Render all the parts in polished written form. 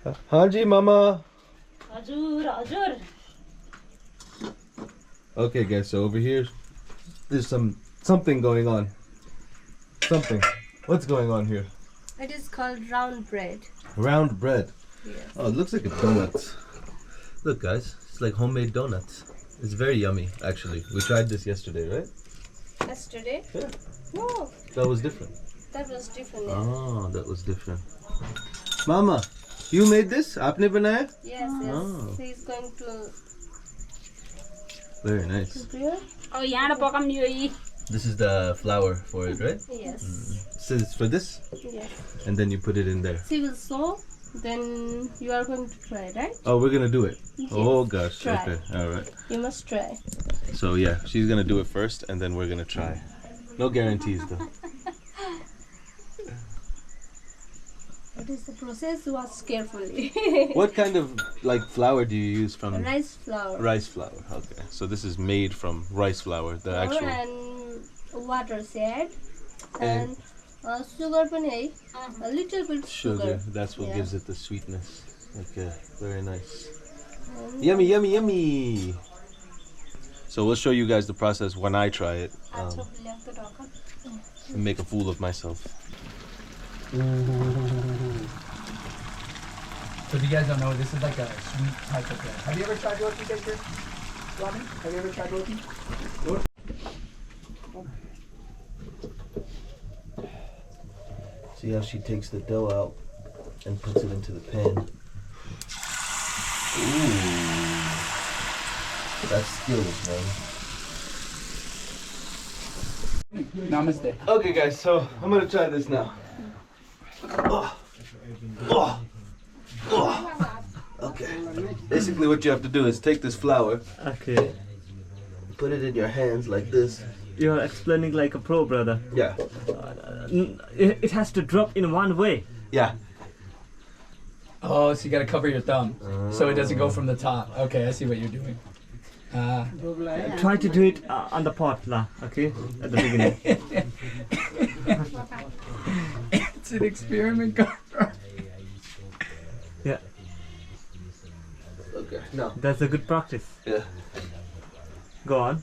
Hanji, mama. Hajur, hajur. Okay, guys. So over here, there's something going on. Something. What's going on here? It is called round bread. Round bread. Yes. Oh, it looks like a donut. Look, guys. It's like homemade donuts. It's very yummy, actually. We tried this yesterday, right? Yesterday? Yeah. No, That was different. that was different. Oh, that was different. Mama, you made this? Aapne banaya? Yes, yes. Oh. He's going to Very nice. prepare. Oh, यहाँ पकाम यो यी. This is the flour for it, right? Yes. So it's for this, Yes. and then you put it in there. She will sew. Then you are going to try, right? Oh, we're gonna do it. Yes. Oh gosh. Try. Okay. All right. You must try. So yeah, she's gonna do it first, and then we're gonna try. No guarantees though. What is the process? Watch carefully. What kind of like flour do you use from? Rice flour. Rice flour. Okay. So this is made from rice flour, the Flour actual. and water add. And Sugar pani hai. A little bit sugar. sugar. That's what Yeah. gives it the sweetness. Okay. Very nice. And Yummy, yummy, yummy. So we'll show you guys the process when I try it and make a fool of myself. So if you guys don't know, this is like a sweet type of bread. Have you ever tried roti, Baker? Robin? Have you ever tried roti? See how she takes the dough out and puts it into the pan. Ooh, that's skills, man. Namaste. Okay, guys, so I'm gonna try this now. Oh. Oh. Oh. Okay. Basically, what you have to do is take this flour, Okay. put it in your hands like this. You're explaining like a pro, brother. Yeah. It has to drop in one way. Yeah. Oh, so you gotta cover your thumb so it doesn't go from the top. Okay, I see what you're doing. Try to do it on the pot, lah. Okay, at the beginning. It's an experiment. Yeah, Okay. No. that's a good practice. Yeah. Go on.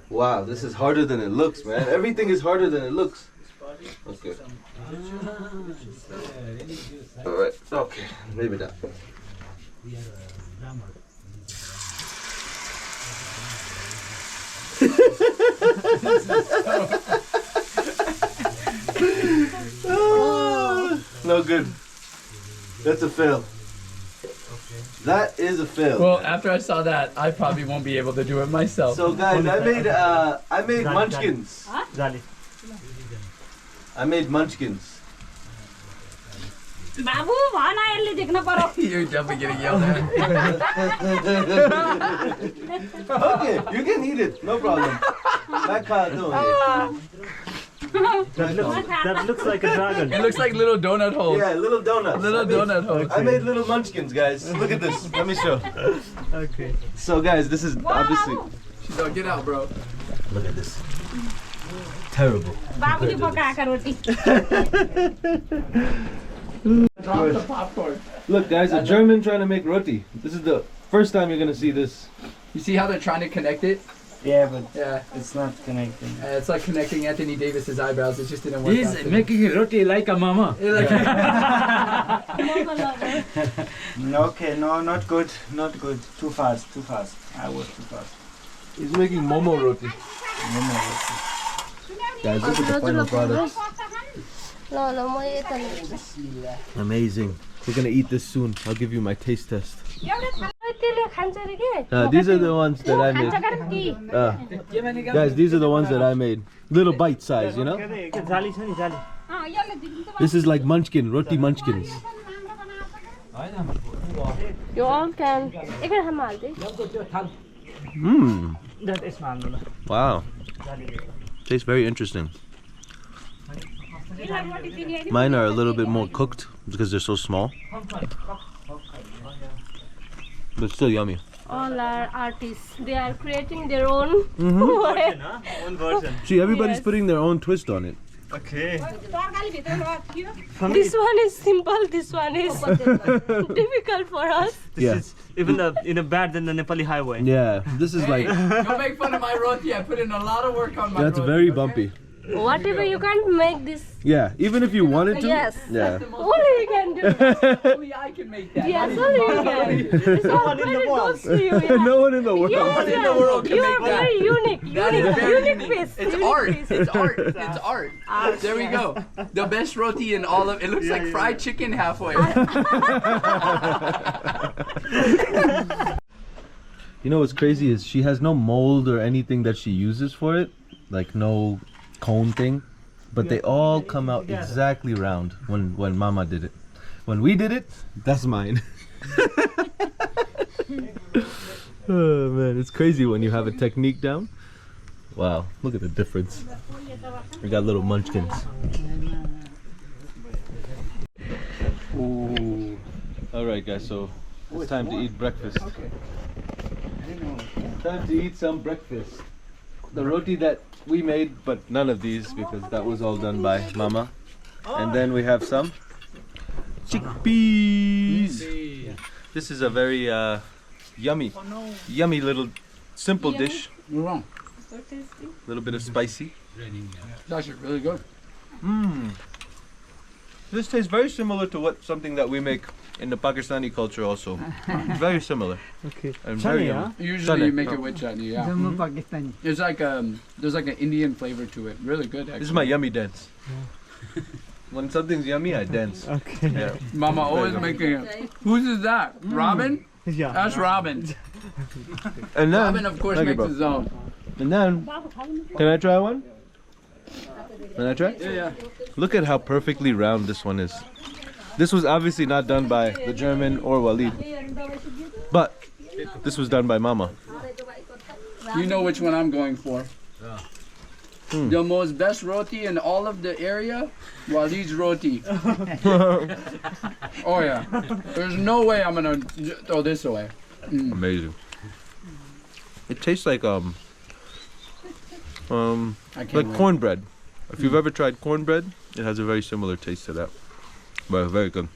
Wow, this is harder than it looks, man. Everything is harder than it looks. Okay. Alright, okay. Maybe not. No good. That's a fail. That is a fail. Well, after I saw that, I probably won't be able to do it myself. So guys, I made munchkins. Zali. I made munchkins. बाबु भन यसले देख्न पर्यो. You're definitely getting yelled at. Okay, you can eat it, no problem. That looks like a dragon. It looks like little donut holes. Yeah, little donuts. Little donut holes. I made little munchkins, guys. Look at this. Let me show. Okay. So guys, this is obviously. She's like, get out, bro. Look at this. Terrible. बाबुले पकाएका रोटी. Drop the popcorn. Look, guys, a German trying to make roti. This is the first time you're gonna see this. You see how they're trying to connect it? Yeah, but Yeah. it's not connecting. It's like connecting Anthony Davis's eyebrows. It just didn't work. He's out today. making roti like a mama. Like- Okay, no, not good, not good. Too fast, too fast. I was too fast. He's making momo roti. Guys, look at the final product. No, no, म यता Amazing. We're gonna eat this soon. I'll give you my taste test. त्यसले खान्छ रे के? These are the ones that I made. Guys, these are the ones that I made. Little bite size, you know? Zali छ नि zali. This is like munchkin, roti munchkins. You all can. एकैन ठाउँमा हाल्दै. Mmm. That is mandala. Wow. Tastes very interesting. Mine are a little bit more cooked because they're so small. But still yummy. All are artists. They are creating their own. Own version. See, everybody's Yes. putting their own twist on it. Okay. तरकारी भित्र थियो This one is simple, this one is difficult for us. This is even bad than the Nepali highway. Yeah, this is like Don't make fun of my roti. I put in a lot of work on my that's roti. very okay? bumpy. Whatever you can't make this. Yeah, even if you wanted to. Yes. Yeah. Only you can do. Only I can make that. Yes, only you can. No one in the Very world. close to you. Yeah. No one in the world. Yes, one in the world can you make are that. very unique. That is very unique unique. piece. It's unique art. piece. It's art. It's art. There we go. The best roti in all of it. Looks like fried chicken halfway. You know what's crazy is she has no mold or anything that she uses for it, like no cone thing, but they all come out exactly round when Mama did it. When we did it, that's mine. Oh man, it's crazy when you have a technique down. Wow, look at the difference. We got little munchkins. Ooh. All right, guys. So it's time to eat breakfast. Time to eat some breakfast. The roti that we made, but none of these because that was all done by Mama. And then we have some chickpeas. This is a very yummy little simple dish. You're wrong. So tasty. A little bit of spicy. It's actually really good. Mmm. This tastes very similar to something that we make in the Pakistani culture also. Very similar. Okay. And very yummy. Usually Chane. you make it with chutney, yeah. It's like there's like an Indian flavor to it. Really good, actually. This is my yummy dance. When something's yummy, I dance. Okay. Yeah. Mama always making it. Whose is that? Robin? Yeah. That's Robin. And then, Robin, of course, Thank you, makes bro. his own. And then, can I try one? Can I try? Yeah. Look at how perfectly round this one is. This was obviously not done by the German or Walid, but this was done by Mama. You know which one I'm going for. The most best roti in all of the area, Walid's roti. Oh yeah. There's no way I'm gonna throw this away. Amazing. It tastes like I can't wait. cornbread. If you've ever tried cornbread, it has a very similar taste to that. But very good.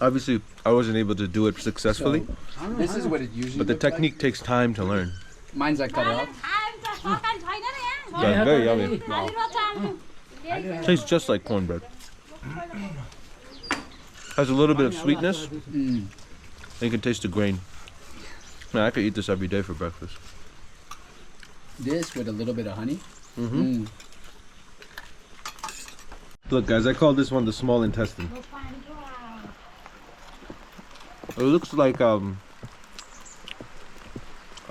Obviously, I wasn't able to do it successfully, This is what it usually but the looks like. technique takes time to learn. Mine's I cut it up. सरकारी छैन र यहाँ Yeah, very yummy. खाली रोटी आलु Tastes just like cornbread. Has a little bit of sweetness. Mm. And you can taste the grain. Man, I could eat this every day for breakfast. This with a little bit of honey. Mm-hmm. Look, guys, I call this one the small intestine. It looks like a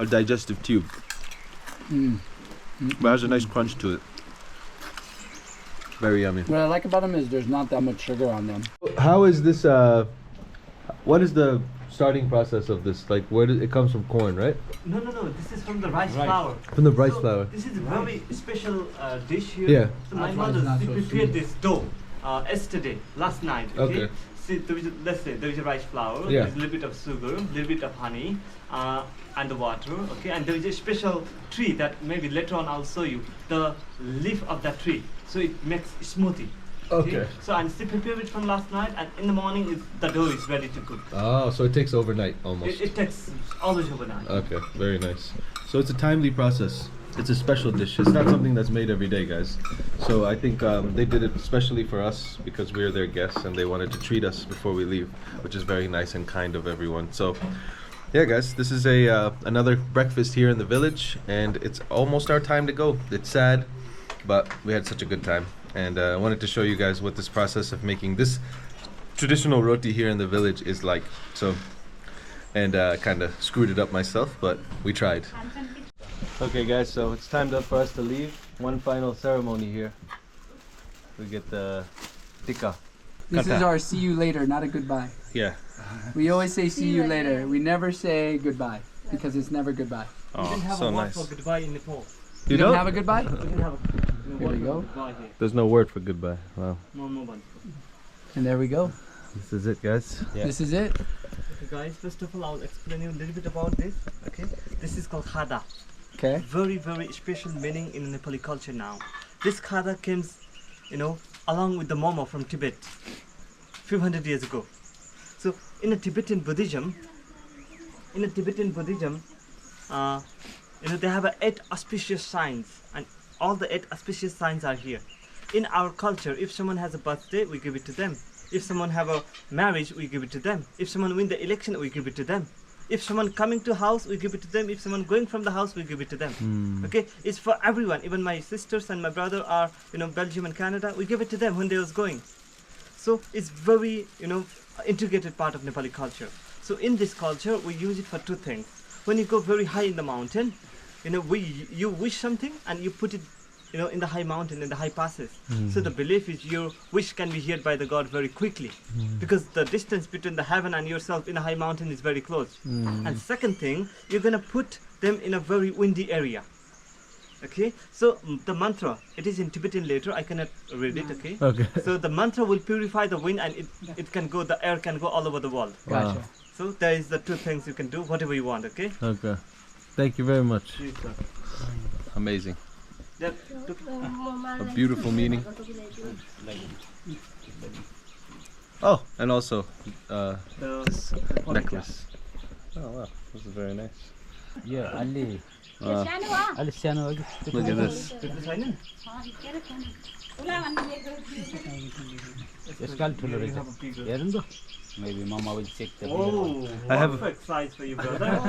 digestive tube, but has a nice crunch to it. Very yummy. What I like about them is there's not that much sugar on them. How is this? What is the starting process of this? Like, where does it comes from? Corn, right? No. This is from the rice flour. From the rice So, flour. This is a very special dish here. Yeah. So my That's why it's mother not she so prepared sweet. this dough yesterday, last night. Okay. Okay. See, let's say there is a rice flour. Yeah. There's a little bit of sugar, a little bit of honey, and the water. Okay. And there is a special tree that maybe later on I'll show you the leaf of that tree. So it makes smoothie. Okay. So and she prepared it from last night, and in the morning the dough is ready to cook. Oh, so it takes overnight almost. It takes always overnight. Okay, very nice. So it's a timely process. It's a special dish. It's not something that's made every day, guys. So I think they did it especially for us because we're their guests and they wanted to treat us before we leave, which is very nice and kind of everyone. So yeah, guys, this is another breakfast here in the village, and it's almost our time to go. It's sad, but we had such a good time, and I wanted to show you guys what this process of making this traditional roti here in the village is like. So, and kind of screwed it up myself, but we tried. Okay, guys, so it's time for us to leave. One final ceremony here. We get the tikka. This Kata. is our see you later, not a goodbye. Yeah. We always say see you later. We never say goodbye because it's never goodbye. We didn't have so a word nice. for goodbye in Nepal. You don't don't? have a goodbye? We didn't have a Here we go. goodbye here. There's no word for goodbye. Wow. No one. And there we go. This is it, guys. Yeah. This is it. Okay, guys, first of all, I'll explain you a little bit about this. Okay, this is called khada. Okay. Very, very special meaning in Nepali culture now. this khada came, along with the momo from Tibet, few hundred years ago. So in a Tibetan Buddhism, they have 8 auspicious signs, and all the 8 auspicious signs are here. In our culture, if someone has a birthday, we give it to them. If someone have a marriage, we give it to them. If someone win the election, we give it to them. If someone coming to house, we give it to them. If someone going from the house, we give it to them. Okay, it's for everyone. Even my sisters and my brother are, Belgium and Canada. We give it to them when they was going. So it's very, integrated part of Nepali culture. So in this culture, we use it for 2 things. When you go very high in the mountain, you wish something and you put it, in the high mountain, in the high passes. So the belief is your wish can be heard by the God very quickly, because the distance between the heaven and yourself in a high mountain is very close. And second thing, you're gonna put them in a very windy area. Okay, so the mantra, it is in Tibetan later, I cannot read it, okay? So the mantra will purify the wind, and it can go, the air can go all over the world. Gotcha. So there is the 2 things you can do, whatever you want, okay? Okay. Thank you very much. Please, sir. Amazing. Yeah. A beautiful meeting. Oh, and also this necklace. Oh wow, this is very nice. Yeah, Ali. सानो हो Ali सानो हो कि Look at this. यसको अलि ठुलो रहेछ हेर्नु त maybe mama will check the Oh, I have- perfect size for you, brother.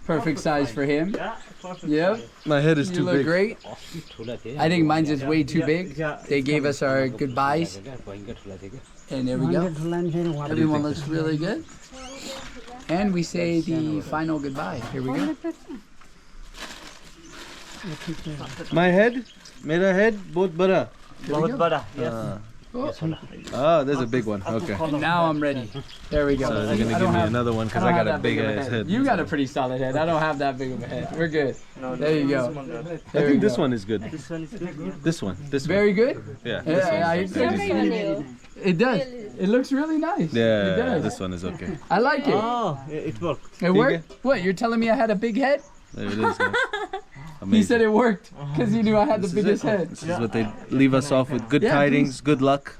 Perfect size for him. Yeah, perfect Yep. size. My head is You too look big. great. अस्ति ठुला थियो I think mine's just way too big. Yeah, They gave us our goodbyes, भयंकर ठुला थियो कि and there we go. Everyone looks really good. And we say the final goodbye. Here we go. My head? Mera head? Bahut bada. बहुत बड़ा, yes. Ah, there's a big one. Okay. Now I'm ready. There we go. So they're I gonna don't give me have- another one because I I don't got a have that big of a ass head. You got a pretty solid head. I don't have that big of a head. We're good. There you go. I There we think this go. one is good. This one is good. This one. This one. Very good. Yeah. Yeah, I This it does. It looks really nice. It Yeah, does. this one is okay. I like it. Oh, it worked. It worked. What? You're telling me I had a big head? There it is. Guys. He Amazing. said it worked because he knew I had the This is biggest it. head. This is what they leave us off with: good Yeah, tidings, good luck,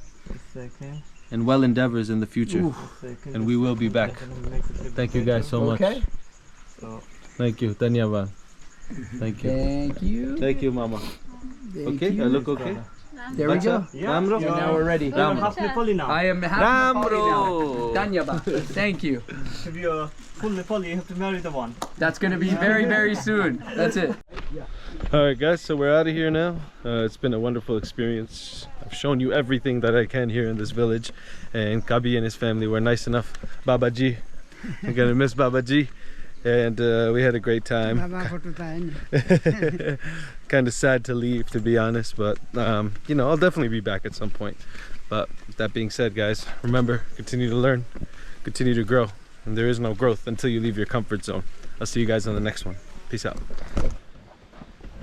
Second, and well endeavors in the future. second. And we will be back. Thank you guys so much. Okay. So, Thank you. Dhanyavad. Thank you. Thank you. Thank you, Mama. Thank Okay, you. I look okay. There we go. yeah, Ramro? you're- Now we're ready. you're half Nepali now. I am half Nepali Ramro. now. Dhanyavad. Thank you. To be a full Nepali, you have to marry the one. That's gonna be very, very soon. That's it. All right, guys. So we're out of here now. It's been a wonderful experience. I've shown you everything that I can here in this village, and Kabi and his family were nice enough. Babaji, I'm gonna miss Babaji, and we had a great time. Kind of sad to leave, to be honest, but I'll definitely be back at some point. But that being said, guys, remember, continue to learn, continue to grow, and there is no growth until you leave your comfort zone. I'll see you guys on the next one. Peace out.